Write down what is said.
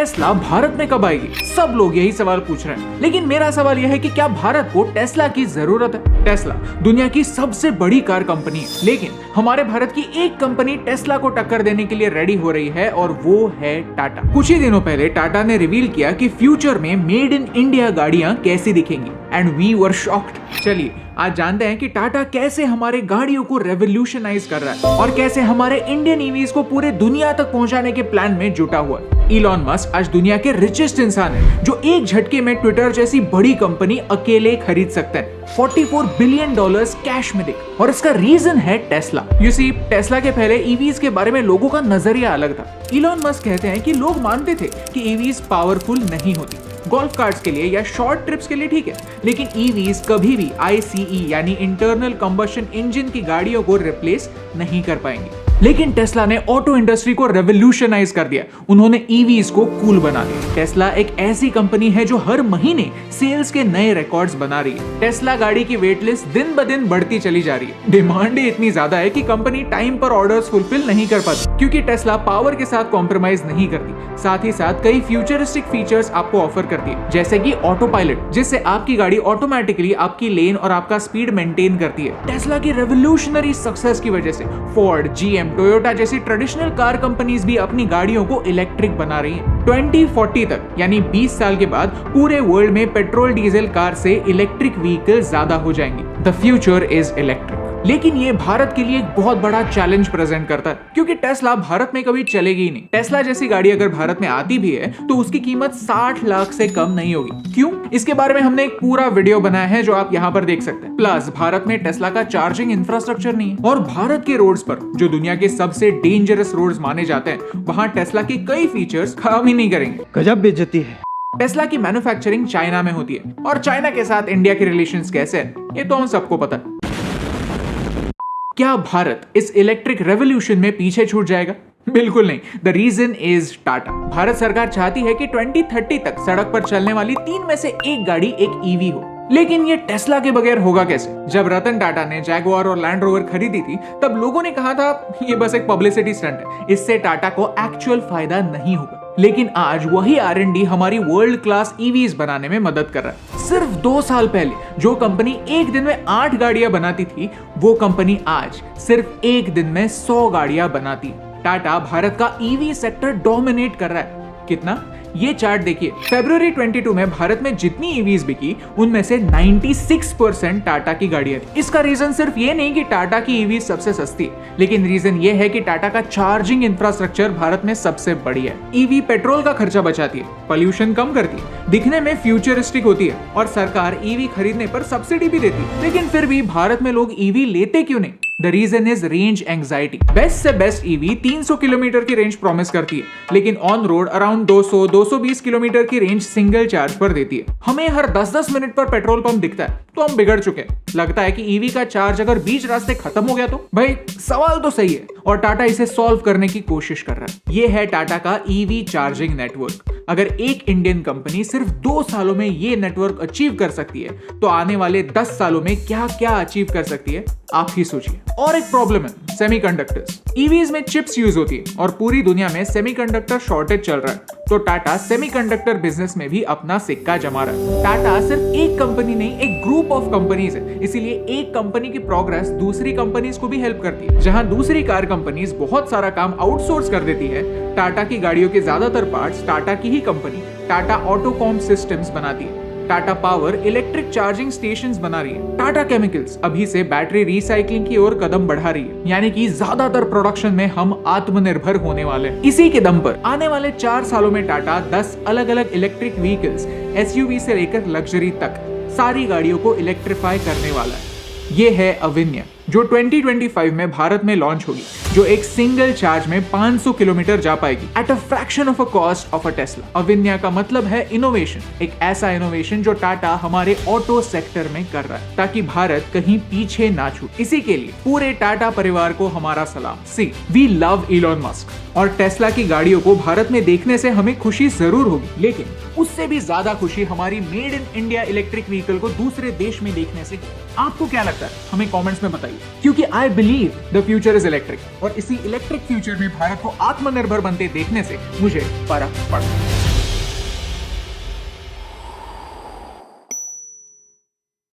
Tesla Bharat में कब आएगी? सब लोग यही सवाल पूछ रहे हैं, लेकिन मेरा सवाल यह है कि क्या भारत को टेस्ला की जरूरत है? टेस्ला दुनिया की सबसे बड़ी कार कंपनी है, लेकिन हमारे भारत की एक कंपनी टेस्ला को टक्कर देने के लिए रेडी हो रही है और वो है टाटा। कुछ ही दिनों पहले टाटा ने रिवील किया कि फ्यूचर में मेड इन इंडिया गाड़ियां कैसी दिखेंगी एंड वी वर शॉक्ड। चलिए आज जानते हैं कि टाटा कैसे हमारे गाड़ियों को रेवोल्यूशनाइज कर रहा है और कैसे हमारे इंडियन ईवीज को पूरे दुनिया तक पहुंचाने के प्लान में जुटा हुआ है। इलॉन मस्क आज दुनिया के रिचेस्ट इंसान है जो एक झटके में ट्विटर जैसी बड़ी कंपनी अकेले खरीद सकते हैं, $44 बिलियन कैश में देख। और इसका रीजन है टेस्ला। यू सी, टेस्ला के पहले ईवीज के बारे में लोगों का नजरिया अलग था। इलॉन मस्क कहते हैं कि लोग मानते थे कि ईवीज पावरफुल नहीं होती, गोल्फ कार्ट्स के लिए या शॉर्ट ट्रिप्स के लिए ठीक है, लेकिन ईवीज कभी भी ICE यानी इंटरनल कंबशन इंजन की गाड़ियों को रिप्लेस नहीं कर पाएंगे। लेकिन टेस्ला ने ऑटो इंडस्ट्री को रेवोल्यूशनाइज कर दिया। उन्होंने ईवीज को कूल बना दिया। टेस्ला एक ऐसी कंपनी है जो हर महीने सेल्स के नए रिकॉर्ड्स बना रही है। टेस्ला गाड़ी की वेट लिस्ट दिन ब दिन बढ़ती चली जा रही है। डिमांड ही इतनी ज्यादा है कि कंपनी टाइम पर ऑर्डर्स फुलफिल नहीं कर पाती, क्योंकि टेस्ला पावर के साथ कॉम्प्रोमाइज नहीं करती। साथ ही साथ कई फ्यूचरिस्टिक फीचर्स आपको ऑफर करती है, जैसे कि ऑटो पायलट, जिससे आपकी गाड़ी ऑटोमेटिकली आपकी लेन और आपका स्पीड मेंटेन करती है। टेस्ला की रेवोल्यूशनरी सक्सेस की वजह से फोर्ड, GM, टोयोटा जैसी ट्रेडिशनल कार कंपनीज भी अपनी गाड़ियों को इलेक्ट्रिक बना रही हैं। 2040 तक यानी 20 साल के बाद पूरे वर्ल्ड में पेट्रोल डीजल कार से इलेक्ट्रिक व्हीकल ज्यादा हो जाएंगी। The future is electric. लेकिन ये भारत के लिए एक बहुत बड़ा चैलेंज प्रेजेंट करता है, क्योंकि टेस्ला भारत में कभी चलेगी ही नहीं। टेस्ला जैसी गाड़ी अगर भारत में आती भी है तो उसकी कीमत 60 लाख से कम नहीं होगी। क्यों? इसके बारे में हमने एक पूरा वीडियो बनाया है जो आप यहाँ पर देख सकते हैं। प्लस भारत में टेस्ला का चार्जिंग इंफ्रास्ट्रक्चर नहीं है और भारत के रोड्स पर, जो दुनिया के सबसे डेंजरस रोड्स माने जाते हैं, वहाँ टेस्ला के कई फीचर्स काम ही नहीं करेंगे। गजब बेइज्जती है। टेस्ला की मैन्युफैक्चरिंग चाइना में होती है और चाइना के साथ इंडिया के रिलेशंस कैसे हैं, ये तो हम सबको पता है। क्या भारत इस इलेक्ट्रिक रेवोल्यूशन में पीछे छूट जाएगा? बिल्कुल नहीं। The reason is Tata. Bharat सरकार चाहती है कि 2030 तक सड़क पर चलने वाली 3 में से एक गाड़ी एक ईवी हो, लेकिन ये टेस्ला के बगैर होगा कैसे? जब रतन टाटा ने जैगुआर और लैंड रोवर खरीदी थी तब लोगों ने कहा था ये बस एक पब्लिसिटी स्टंट है, इससे टाटा को एक्चुअल फायदा नहीं होगा। लेकिन आज वही R&D हमारी वर्ल्ड क्लास ईवीज बनाने में मदद कर रहा है। सिर्फ 2 साल पहले जो कंपनी एक दिन में 8 गाड़ियां बनाती थी, वो कंपनी आज सिर्फ एक दिन में 100 गाड़ियां बनाती है। टाटा भारत का ईवी सेक्टर डोमिनेट कर रहा है। कितना? ये चार्ट देखिए। फरवरी 22 में भारत में जितनी ईवीज बिकी उनमें से 96% टाटा की गाड़ियां थी। इसका रीजन सिर्फ ये नहीं कि टाटा की ईवी सबसे सस्ती है, लेकिन रीजन ये है कि टाटा का चार्जिंग इंफ्रास्ट्रक्चर भारत में सबसे बढ़िया है। ईवी पेट्रोल का खर्चा बचाती है, पॉल्यूशन कम करती है, दिखने में फ्यूचरिस्टिक होती है और सरकार ईवी खरीदने पर सब्सिडी भी देती है। लेकिन फिर भी भारत में लोग ईवी लेते क्यों नहीं? The reason is range anxiety. Best से बेस्ट ईवी 300 किलोमीटर की रेंज प्रॉमिस करती है, लेकिन ऑन रोड अराउंड 200-220 किलोमीटर की रेंज सिंगल चार्ज पर देती है। हमें हर 10-10 मिनट पर पेट्रोल पंप दिखता है तो हम बिगड़ चुके हैं। लगता है कि ईवी का चार्ज अगर बीच रास्ते खत्म हो गया तो? भाई सवाल तो सही है और टाटा इसे सॉल्व करने की कोशिश कर रहा है। ये है टाटा का ईवी चार्जिंग नेटवर्क। अगर एक इंडियन कंपनी सिर्फ 2 सालों में ये नेटवर्क अचीव कर सकती है तो आने वाले 10 सालों में क्या क्या अचीव कर सकती है, आप ही सोचिए। और एक प्रॉब्लम है, सेमीकंडक्टर्स। ईवीज में चिप्स यूज होती है और पूरी दुनिया में सेमीकंडक्टर शॉर्टेज चल रहा है, तो टाटा सेमीकंडक्टर बिजनेस में भी अपना सिक्का जमा रहा है। टाटा सिर्फ एक कंपनी नहीं, एक ग्रुप ऑफ कंपनीज है, इसीलिए एक कंपनी की प्रोग्रेस दूसरी कंपनीज को भी हेल्प करती है। जहां दूसरी कार कंपनीज बहुत सारा काम आउटसोर्स कर देती है, टाटा की गाड़ियों के ज्यादातर पार्ट्स टाटा की ही कंपनी टाटा ऑटोकॉम सिस्टम्स बनाती है। Tata power electric charging stations बना रही है। टाटा केमिकल्स अभी से बैटरी रिसाइकलिंग की ओर कदम बढ़ा रही है, यानी कि ज्यादातर प्रोडक्शन में हम आत्मनिर्भर होने वाले हैं। इसी के दम पर आने वाले 4 सालों में टाटा 10 अलग अलग इलेक्ट्रिक व्हीकल्स, SUV से लेकर लग्जरी तक सारी गाड़ियों को इलेक्ट्रीफाई करने वाला है। ये है अविन्या, जो 2025 में भारत में लॉन्च होगी, जो एक सिंगल चार्ज में 500 किलोमीटर जा पाएगी at a fraction of a cost of a Tesla. Avinya का मतलब है इनोवेशन, एक ऐसा इनोवेशन जो टाटा हमारे ऑटो सेक्टर में कर रहा है, ताकि भारत कहीं पीछे ना छूटे। इसी के लिए पूरे टाटा परिवार को हमारा सलाम। सी, वी लव इलॉन मस्क और टेस्ला की गाड़ियों को भारत में देखने से हमें खुशी जरूर होगी, लेकिन उससे भी ज्यादा खुशी हमारी made in India electric vehicle को दूसरे देश में देखने से। आपको क्या लगता है? हमें कमेंट्स में बताइए, क्योंकि I believe the future is electric और इसी इलेक्ट्रिक फ्यूचर में भारत को आत्मनिर्भर बनते देखने से मुझे फर्क पड़ता है।